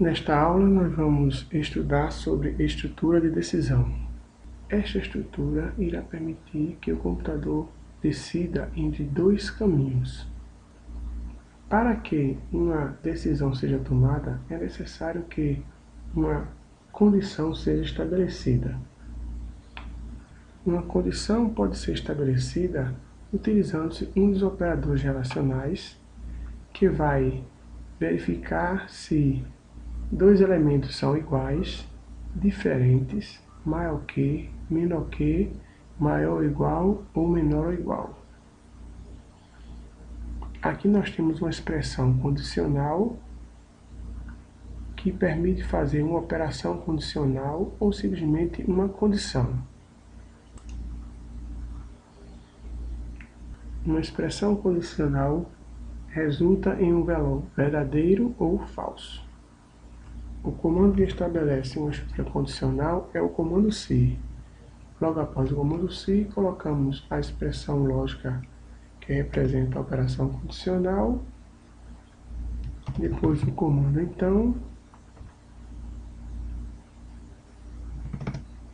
Nesta aula nós vamos estudar sobre estrutura de decisão. Esta estrutura irá permitir que o computador decida entre dois caminhos. Para que uma decisão seja tomada, é necessário que uma condição seja estabelecida. Uma condição pode ser estabelecida utilizando-se um dos operadores relacionais que vai verificar se dois elementos são iguais, diferentes, maior que, menor que, maior ou igual ou menor ou igual. Aqui nós temos uma expressão condicional que permite fazer uma operação condicional ou simplesmente uma condição. Uma expressão condicional resulta em um valor verdadeiro ou falso. O comando que estabelece uma estrutura condicional é o comando se. Logo após o comando se, colocamos a expressão lógica que representa a operação condicional. Depois do comando, então.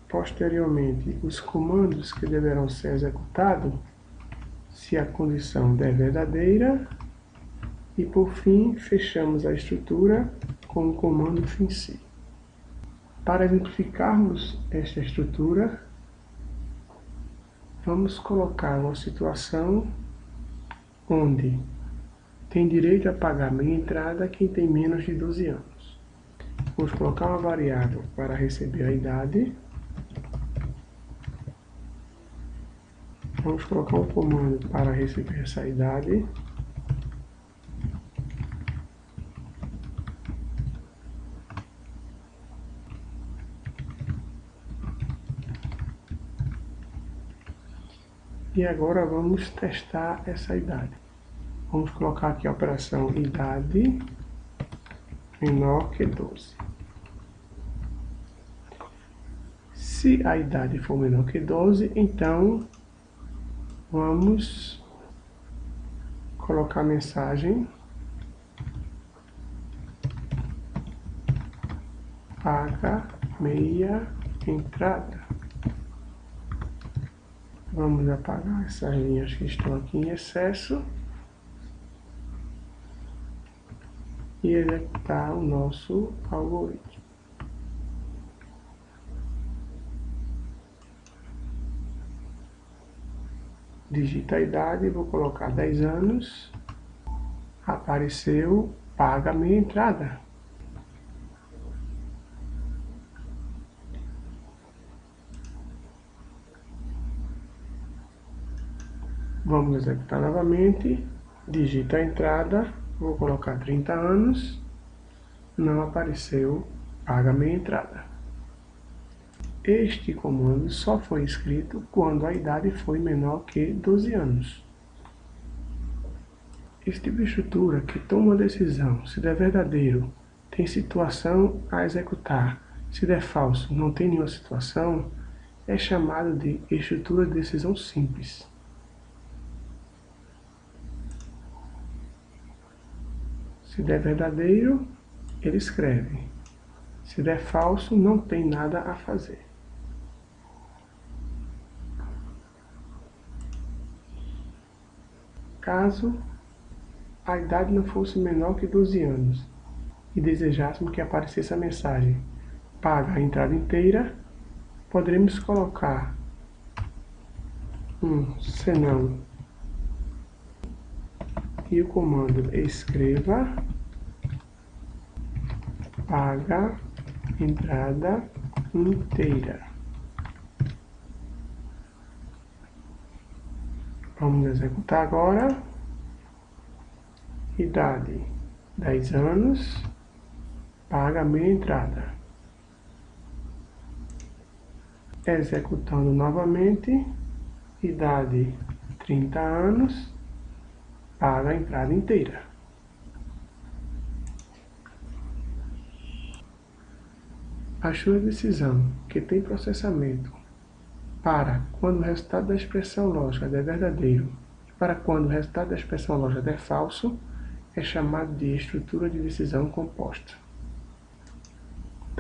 Posteriormente, os comandos que deverão ser executados se a condição der verdadeira. E por fim, fechamos a estrutura com o comando FINSE. Para exemplificarmos esta estrutura, vamos colocar uma situação onde tem direito a pagar meia entrada quem tem menos de 12 anos. Vamos colocar uma variável para receber a idade. Vamos colocar um comando para receber essa idade. E agora vamos testar essa idade. Vamos colocar aqui a operação idade menor que 12. Se a idade for menor que 12, então vamos colocar a mensagem paga meia entrada. Vamos apagar essas linhas que estão aqui em excesso e executar o nosso algoritmo. Digita a idade, vou colocar 10 anos. Apareceu paga meia entrada. Vamos executar novamente, digita a entrada, vou colocar 30 anos, não apareceu paga meia entrada. Este comando só foi escrito quando a idade foi menor que 12 anos. Este tipo de estrutura que toma uma decisão, se der verdadeiro, tem situação a executar, se der falso, não tem nenhuma situação, é chamado de estrutura de decisão simples. Se der verdadeiro, ele escreve. Se der falso, não tem nada a fazer. Caso a idade não fosse menor que 12 anos e desejássemos que aparecesse a mensagem paga a entrada inteira, poderemos colocar senão e o comando escreva paga entrada inteira. Vamos executar agora. Idade 10 anos, paga meia entrada. Executando novamente. Idade 30 anos, paga a entrada inteira. A sua decisão, que tem processamento para quando o resultado da expressão lógica der verdadeiro e para quando o resultado da expressão lógica der falso, é chamado de estrutura de decisão composta.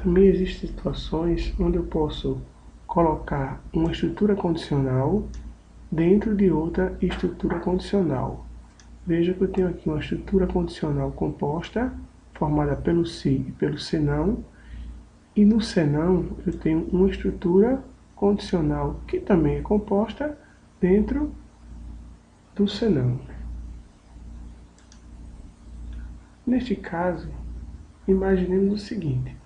Também existem situações onde eu posso colocar uma estrutura condicional dentro de outra estrutura condicional. Veja que eu tenho aqui uma estrutura condicional composta, formada pelo se e pelo senão, e no senão eu tenho uma estrutura condicional que também é composta dentro do senão. Neste caso, imaginemos o seguinte: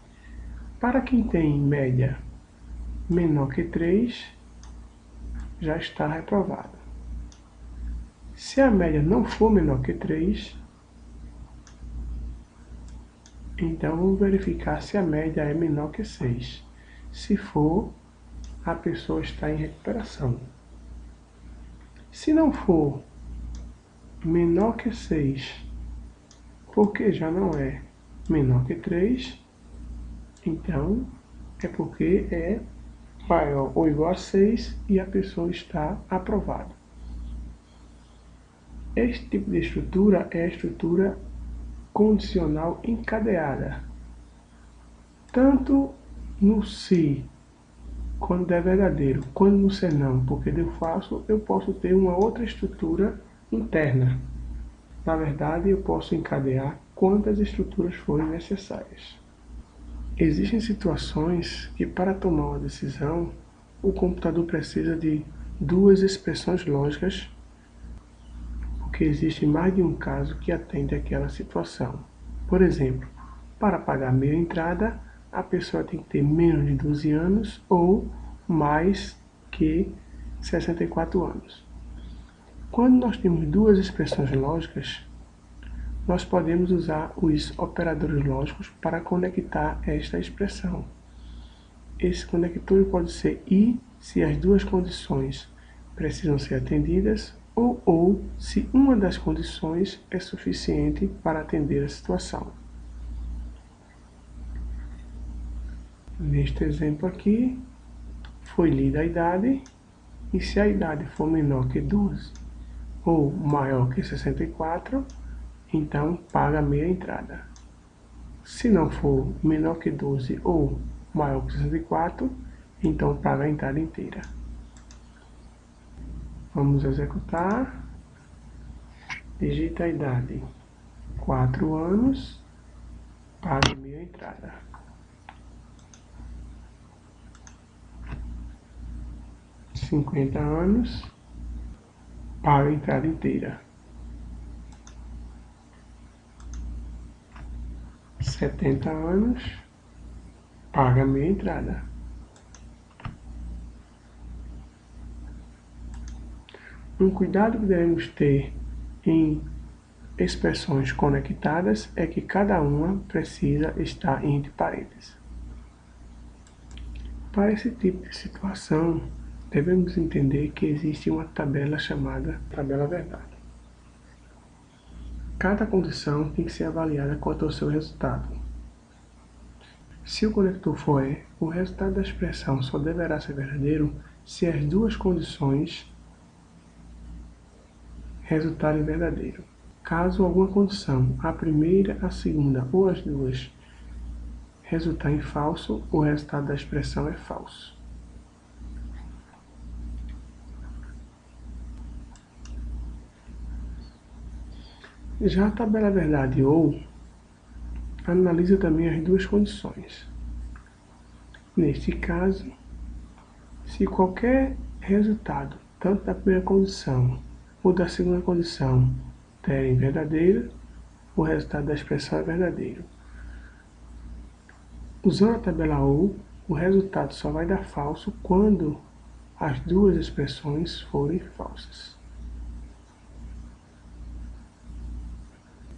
para quem tem média menor que 3, já está reprovado. Se a média não for menor que 3, então vamos verificar se a média é menor que 6. Se for, a pessoa está em recuperação. Se não for menor que 6, porque já não é menor que 3, então é porque é maior ou igual a 6 e a pessoa está aprovada. Este tipo de estrutura é a estrutura condicional encadeada. Tanto no se, quando é verdadeiro, quando no senão, porque deu falso, eu posso ter uma outra estrutura interna. Na verdade, eu posso encadear quantas estruturas forem necessárias. Existem situações que, para tomar uma decisão, o computador precisa de duas expressões lógicas, porque existe mais de um caso que atende àquela situação. Por exemplo, para pagar meia entrada, a pessoa tem que ter menos de 12 anos ou mais que 64 anos. Quando nós temos duas expressões lógicas, nós podemos usar os operadores lógicos para conectar esta expressão. Esse conector pode ser e se as duas condições precisam ser atendidas ou se uma das condições é suficiente para atender a situação. Neste exemplo aqui, foi lida a idade, e se a idade for menor que 12 ou maior que 64, então paga meia entrada. Se não for menor que 12 ou maior que 64, então paga a entrada inteira. Vamos executar. Digita a idade. 4 anos, paga meia entrada. 50 anos, paga a entrada inteira. 70 anos, paga meia entrada. Um cuidado que devemos ter em expressões conectadas é que cada uma precisa estar entre parênteses. Para esse tipo de situação, devemos entender que existe uma tabela chamada tabela verdade. Cada condição tem que ser avaliada quanto ao seu resultado. Se o conector for E, o resultado da expressão só deverá ser verdadeiro se as duas condições resultarem verdadeiro. Caso alguma condição, a primeira, a segunda ou as duas, resultar em falso, o resultado da expressão é falso. Já a tabela verdade ou analisa também as duas condições. Neste caso, se qualquer resultado, tanto da primeira condição ou da segunda condição, derem verdadeiro, o resultado da expressão é verdadeiro. Usando a tabela OU, o resultado só vai dar falso quando as duas expressões forem falsas.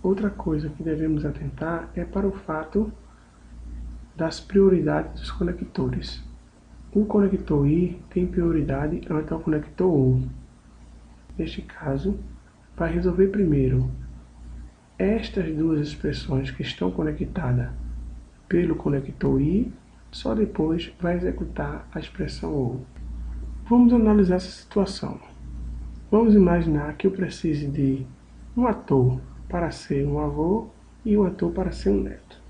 Outra coisa que devemos atentar é para o fato das prioridades dos conectores. O conector I tem prioridade ante o conector OU. Neste caso, vai resolver primeiro estas duas expressões que estão conectadas pelo conector I, só depois vai executar a expressão OU. Vamos analisar essa situação. Vamos imaginar que eu precise de um ator para ser um avô e um ator para ser um neto.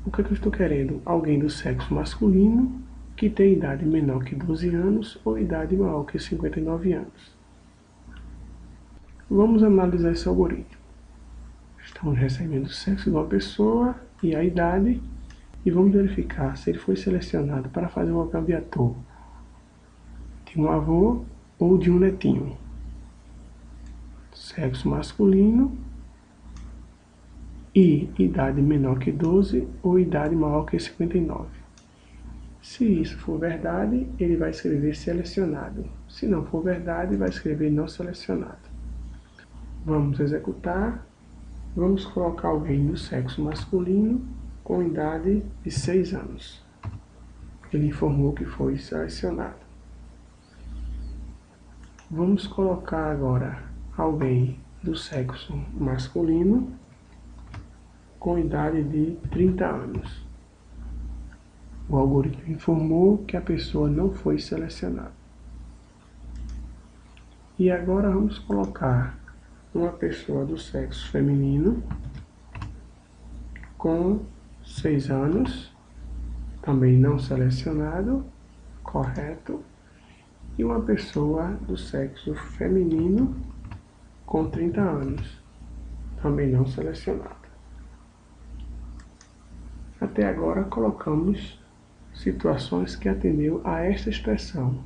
O que é que eu estou querendo? Alguém do sexo masculino que tem idade menor que 12 anos ou idade maior que 59 anos. Vamos analisar esse algoritmo. Estamos recebendo o sexo de uma pessoa e a idade e vamos verificar se ele foi selecionado para fazer um acambiator de um avô ou de um netinho. Sexo masculino e idade menor que 12 ou idade maior que 59. Se isso for verdade, ele vai escrever selecionado. Se não for verdade, vai escrever não selecionado. Vamos executar. Vamos colocar alguém do sexo masculino com idade de 6 anos. Ele informou que foi selecionado. Vamos colocar agora alguém do sexo masculino com idade de 30 anos. O algoritmo informou que a pessoa não foi selecionada. E agora vamos colocar uma pessoa do sexo feminino com 6 anos, também não selecionado, correto, e uma pessoa do sexo feminino com 30 anos, também não selecionado. Até agora colocamos situações que atendeu a esta expressão,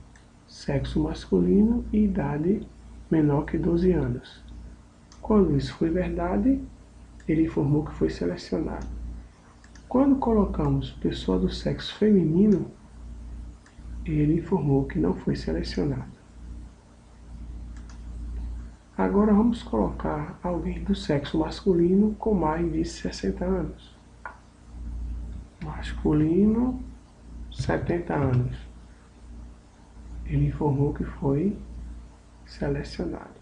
sexo masculino e idade menor que 12 anos. Quando isso foi verdade, ele informou que foi selecionado. Quando colocamos pessoa do sexo feminino, ele informou que não foi selecionado. Agora vamos colocar alguém do sexo masculino com mais de 60 anos. Masculino, 70 anos. Ele informou que foi selecionado.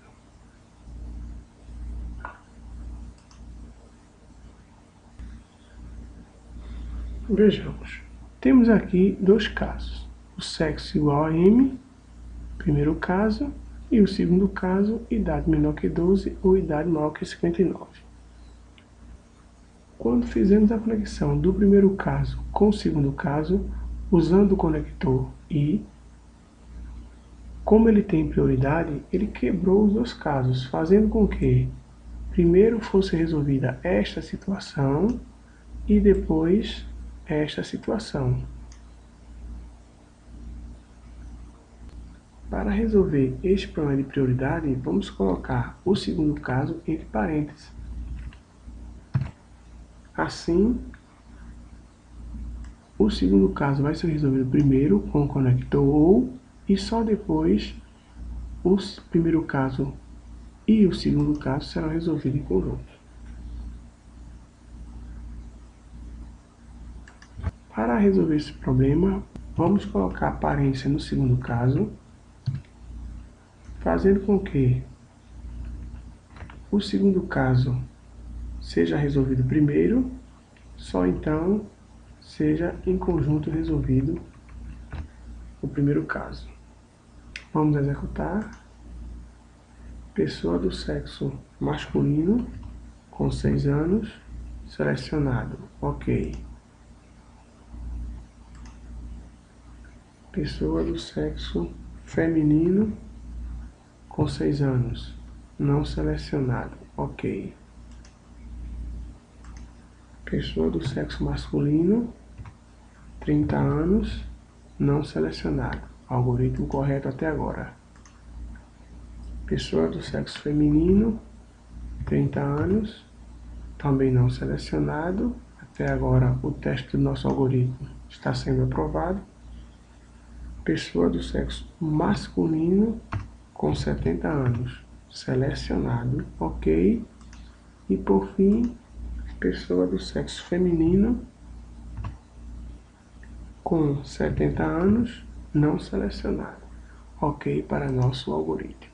Vejamos. Temos aqui dois casos. O sexo igual a M, primeiro caso, e o segundo caso, idade menor que 12 ou idade maior que 59. Quando fizemos a conexão do primeiro caso com o segundo caso, usando o conector I, como ele tem prioridade, ele quebrou os dois casos, fazendo com que primeiro fosse resolvida esta situação e depois esta situação. Para resolver este problema de prioridade, vamos colocar o segundo caso entre parênteses. Assim, o segundo caso vai ser resolvido primeiro com o conector OU e só depois o primeiro caso e o segundo caso serão resolvidos em conjunto. Para resolver esse problema, vamos colocar a aparência no segundo caso, fazendo com que o segundo caso seja resolvido primeiro, só então seja em conjunto resolvido o primeiro caso. Vamos executar. Pessoa do sexo masculino com 6 anos, selecionado, ok. Pessoa do sexo feminino com 6 anos, não selecionado, ok. Pessoa do sexo masculino, 30 anos, não selecionado, algoritmo correto até agora. Pessoa do sexo feminino, 30 anos, também não selecionado, até agora o teste do nosso algoritmo está sendo aprovado. Pessoa do sexo masculino com 70 anos, selecionado, ok. E por fim, pessoa do sexo feminino com 70 anos, não selecionado, ok para nosso algoritmo.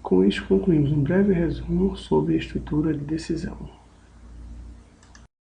Com isso, concluímos um breve resumo sobre a estrutura de decisão.